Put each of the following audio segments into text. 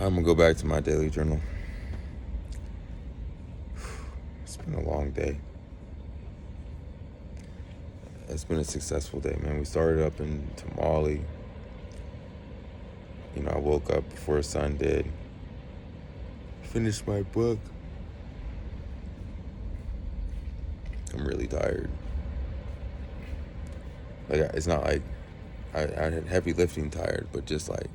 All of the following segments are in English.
I'm gonna go back to my daily journal. It's been a long day. It's been a successful day, man. We started up in Tamale. I woke up before the sun did. Finished my book. I'm really tired. It's not like I had heavy lifting tired, but just like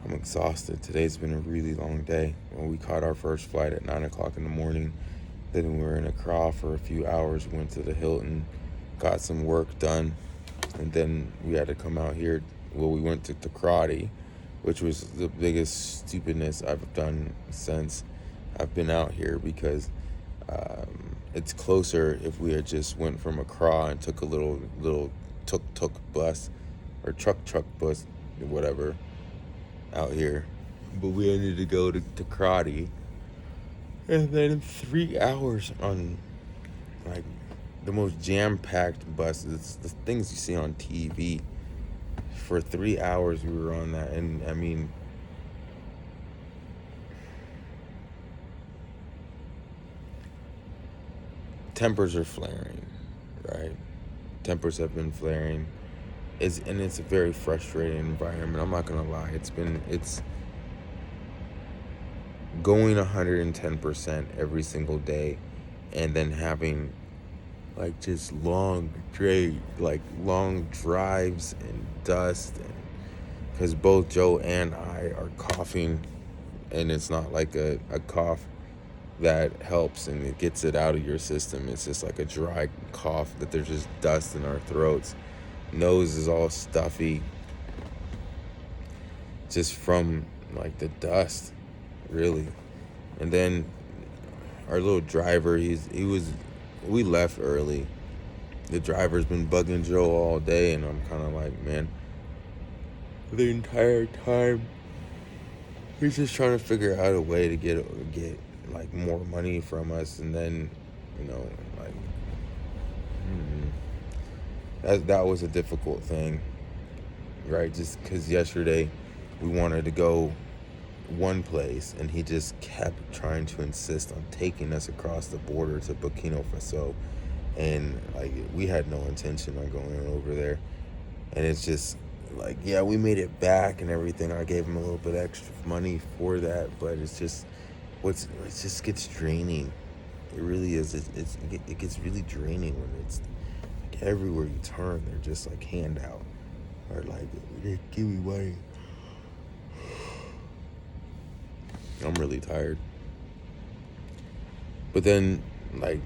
I'm exhausted. Today's been a really long day. When we caught our first flight at 9 o'clock in the morning, then we were in Accra for a few hours, went to the Hilton, got some work done, and then we had to come out here. Well, we went to karate, which was the biggest stupidness I've done since I've been out here, because it's closer if we had just went from Accra and took a little tuk bus or truck bus, whatever, out here. But we ended to go to karate, and then 3 hours on like the most jam-packed buses, the things you see on TV. For 3 hours we were on that, and I mean, tempers are flaring, right? Tempers have been flaring. It's a very frustrating environment. I'm not gonna lie. It's going 110% every single day, and then having like just long drives and dust, and because both Joe and I are coughing, and it's not like a cough that helps and it gets it out of your system. It's just like a dry cough that there's just dust in our throats. Nose is all stuffy just from like the dust, really. And then our little driver, we left early. The driver's been bugging Joe all day, and I'm kind of like, man, the entire time he's just trying to figure out a way to get like more money from us, and then that was a difficult thing, right? Just because yesterday we wanted to go one place, and he just kept trying to insist on taking us across the border to Burkina Faso, and like we had no intention on going over there. And it's just like, yeah, we made it back and everything. I gave him a little bit extra money for that, but it's just it just gets draining. It really is. It gets really draining when it's like everywhere you turn, they're just like handout, or like, give me money. I'm really tired. But then, like,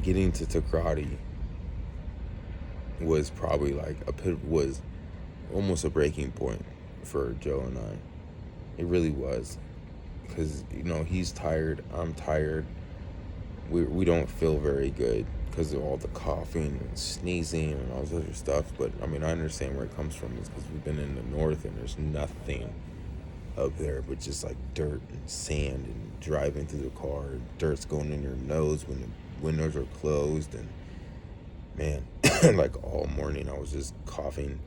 getting to karate was probably like was almost a breaking point for Joe and I. It really was, because he's tired, I'm tired. We don't feel very good because of all the coughing and sneezing and all this other stuff. But I mean, I understand where it comes from. It's because we've been in the north and there's nothing up there but just like dirt and sand, and driving through the car, dirt's going in your nose when the windows are closed. And man, like all morning I was just coughing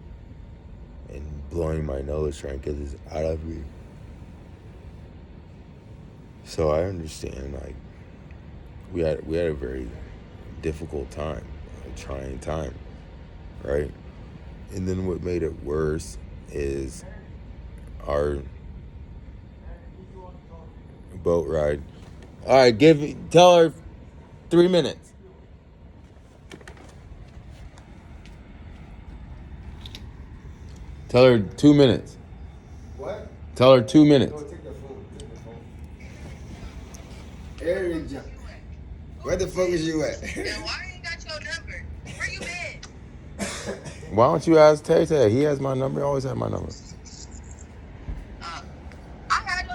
and blowing my nose trying to get this out of me. So I understand, like, we had a very difficult time, a trying time, right? And then what made it worse is our boat ride. All right, tell her 3 minutes. Tell her 2 minutes. What? Tell her 2 minutes. No, take the phone. Aaron, where the fuck is you at? Then why ain't got your number? Where you been? Why don't you ask Tay Tay? He has my number. He always had my number.